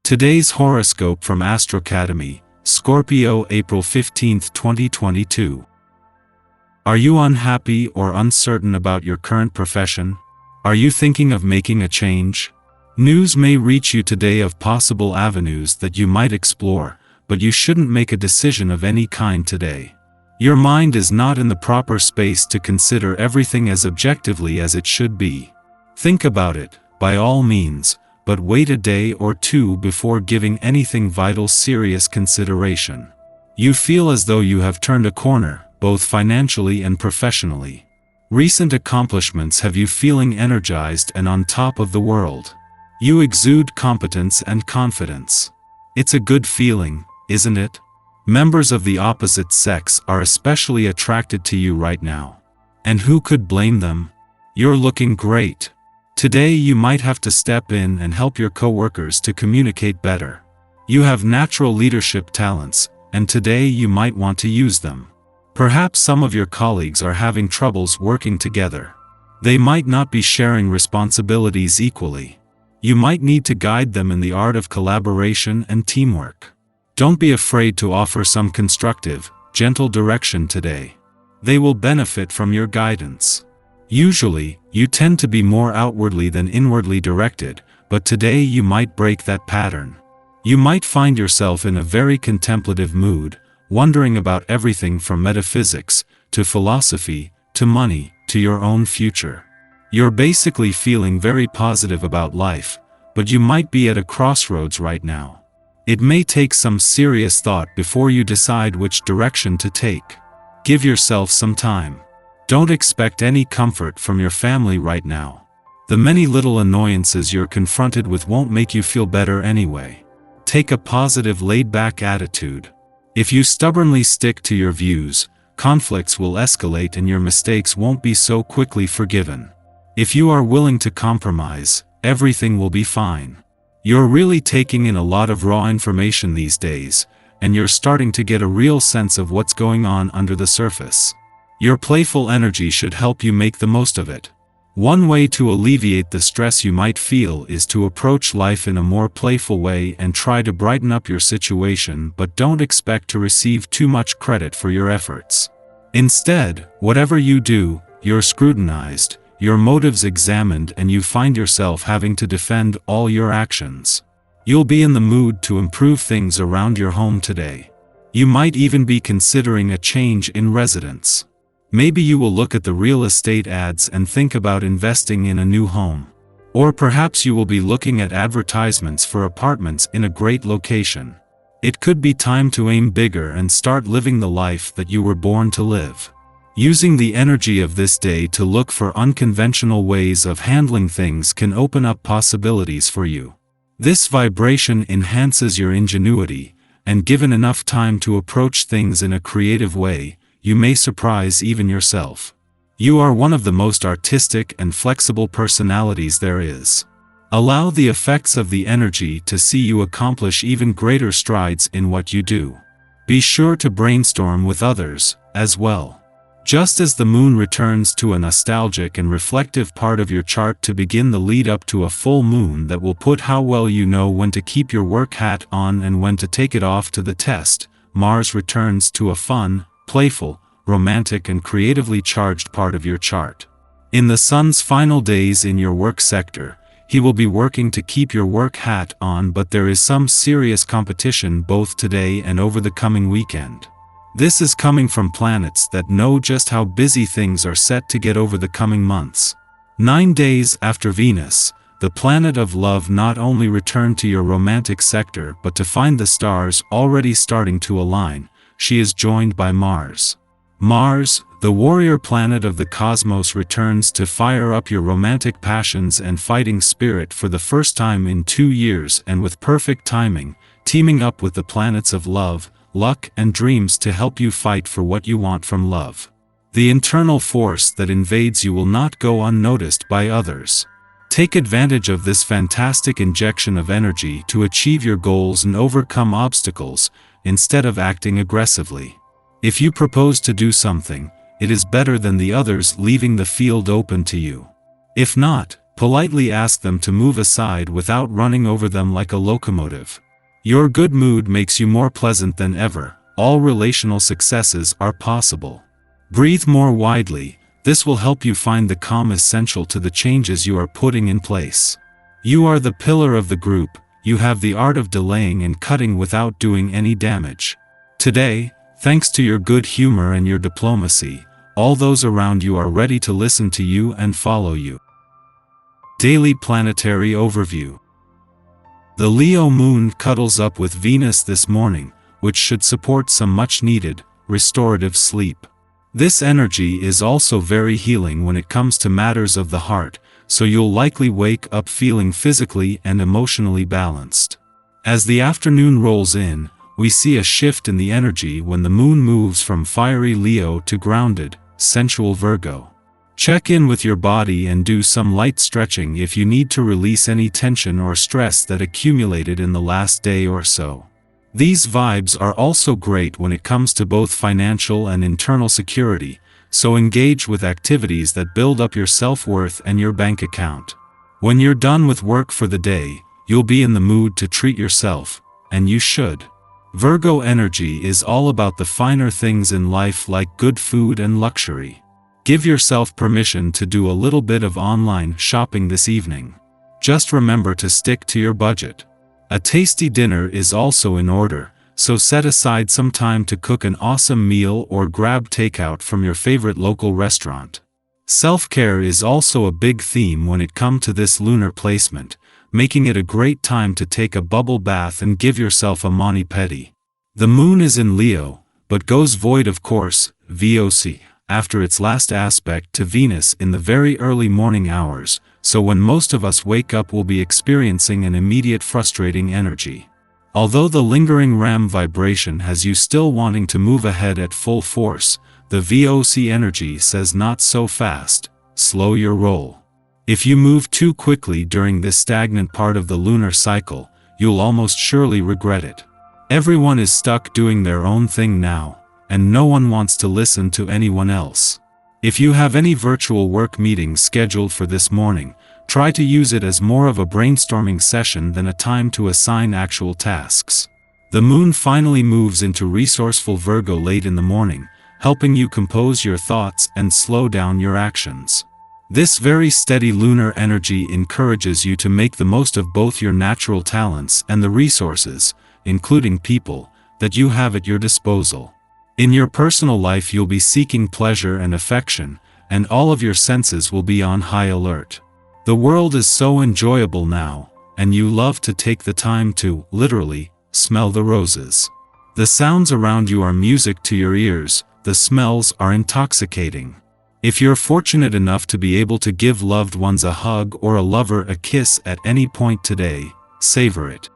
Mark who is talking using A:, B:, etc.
A: Today's horoscope from Astrocademy, Scorpio April 15, 2022. Are you unhappy or uncertain about your current profession? Are you thinking of making a change? News may reach you today of possible avenues that you might explore, but you shouldn't make a decision of any kind today. Your mind is not in the proper space to consider everything as objectively as it should be. Think about it, by all means, but wait a day or two before giving anything vital serious consideration. You feel as though you have turned a corner, both financially and professionally. Recent accomplishments have you feeling energized and on top of the world. You exude competence and confidence. It's a good feeling, isn't it? Members of the opposite sex are especially attracted to you right now. And who could blame them? You're looking great. Today you might have to step in and help your coworkers to communicate better. You have natural leadership talents, and today you might want to use them. Perhaps some of your colleagues are having troubles working together. They might not be sharing responsibilities equally. You might need to guide them in the art of collaboration and teamwork. Don't be afraid to offer some constructive, gentle direction today. They will benefit from your guidance. Usually, you tend to be more outwardly than inwardly directed, but today you might break that pattern. You might find yourself in a very contemplative mood, wondering about everything from metaphysics, to philosophy, to money, to your own future. You're basically feeling very positive about life, but you might be at a crossroads right now. It may take some serious thought before you decide which direction to take. Give yourself some time. Don't expect any comfort from your family right now. The many little annoyances you're confronted with won't make you feel better anyway. Take a positive, laid-back attitude. If you stubbornly stick to your views, conflicts will escalate and your mistakes won't be so quickly forgiven. If you are willing to compromise, everything will be fine. You're really taking in a lot of raw information these days, and you're starting to get a real sense of what's going on under the surface. Your playful energy should help you make the most of it. One way to alleviate the stress you might feel is to approach life in a more playful way and try to brighten up your situation, but don't expect to receive too much credit for your efforts. Instead, whatever you do, you're scrutinized, your motives examined, and you find yourself having to defend all your actions. You'll be in the mood to improve things around your home today. You might even be considering a change in residence. Maybe you will look at the real estate ads and think about investing in a new home. Or perhaps you will be looking at advertisements for apartments in a great location. It could be time to aim bigger and start living the life that you were born to live. Using the energy of this day to look for unconventional ways of handling things can open up possibilities for you. This vibration enhances your ingenuity, and given enough time to approach things in a creative way, you may surprise even yourself. You are one of the most artistic and flexible personalities there is. Allow the effects of the energy to see you accomplish even greater strides in what you do. Be sure to brainstorm with others, as well. Just as the moon returns to a nostalgic and reflective part of your chart to begin the lead up to a full moon that will put how well you know when to keep your work hat on and when to take it off to the test, Mars returns to a fun, playful, romantic and creatively charged part of your chart. In the sun's final days in your work sector, he will be working to keep your work hat on, but there is some serious competition both today and over the coming weekend. This is coming from planets that know just how busy things are set to get over the coming months. 9 days after Venus, the planet of love not only returned to your romantic sector but to find the stars already starting to align, she is joined by Mars. Mars, the warrior planet of the cosmos, returns to fire up your romantic passions and fighting spirit for the first time in 2 years, and with perfect timing, teaming up with the planets of love, luck and dreams to help you fight for what you want from love. The internal force that invades you will not go unnoticed by others. Take advantage of this fantastic injection of energy to achieve your goals and overcome obstacles, instead of acting aggressively. If you propose to do something, it is better than the others leaving the field open to you. If not, Politely ask them to move aside without running over them like a locomotive. Your good mood makes you more pleasant than ever. All relational successes are possible. Breathe more widely. This will help you find the calm essential to the changes you are putting in place. You are the pillar of the group. You have the art of delaying and cutting without doing any damage. Today, thanks to your good humor and your diplomacy, all those around you are ready to listen to you and follow you. Daily Planetary Overview. The Leo moon cuddles up with Venus this morning, which should support some much-needed, restorative sleep. This energy is also very healing when it comes to matters of the heart, so you'll likely wake up feeling physically and emotionally balanced. As the afternoon rolls in, we see a shift in the energy when the moon moves from fiery Leo to grounded, sensual Virgo. Check in with your body and do some light stretching if you need to release any tension or stress that accumulated in the last day or so. These vibes are also great when it comes to both financial and internal security, so engage with activities that build up your self-worth and your bank account. When you're done with work for the day, you'll be in the mood to treat yourself, and you should. Virgo energy is all about the finer things in life like good food and luxury. Give yourself permission to do a little bit of online shopping this evening. Just remember to stick to your budget. A tasty dinner is also in order, so set aside some time to cook an awesome meal or grab takeout from your favorite local restaurant. Self-care is also a big theme when it comes to this lunar placement, making it a great time to take a bubble bath and give yourself a mani-pedi. The moon is in Leo, but goes void of course, VOC, after its last aspect to Venus in the very early morning hours, so when most of us wake up we'll be experiencing an immediate frustrating energy. Although the lingering Ram vibration has you still wanting to move ahead at full force, the VOC energy says not so fast, slow your roll. If you move too quickly during this stagnant part of the lunar cycle, you'll almost surely regret it. Everyone is stuck doing their own thing now, and no one wants to listen to anyone else. If you have any virtual work meetings scheduled for this morning, try to use it as more of a brainstorming session than a time to assign actual tasks. The moon finally moves into resourceful Virgo late in the morning, helping you compose your thoughts and slow down your actions. This very steady lunar energy encourages you to make the most of both your natural talents and the resources, including people, that you have at your disposal. In your personal life you'll be seeking pleasure and affection, and all of your senses will be on high alert. The world is so enjoyable now, and you love to take the time to, literally, smell the roses. The sounds around you are music to your ears, the smells are intoxicating. If you're fortunate enough to be able to give loved ones a hug or a lover a kiss at any point today, savor it.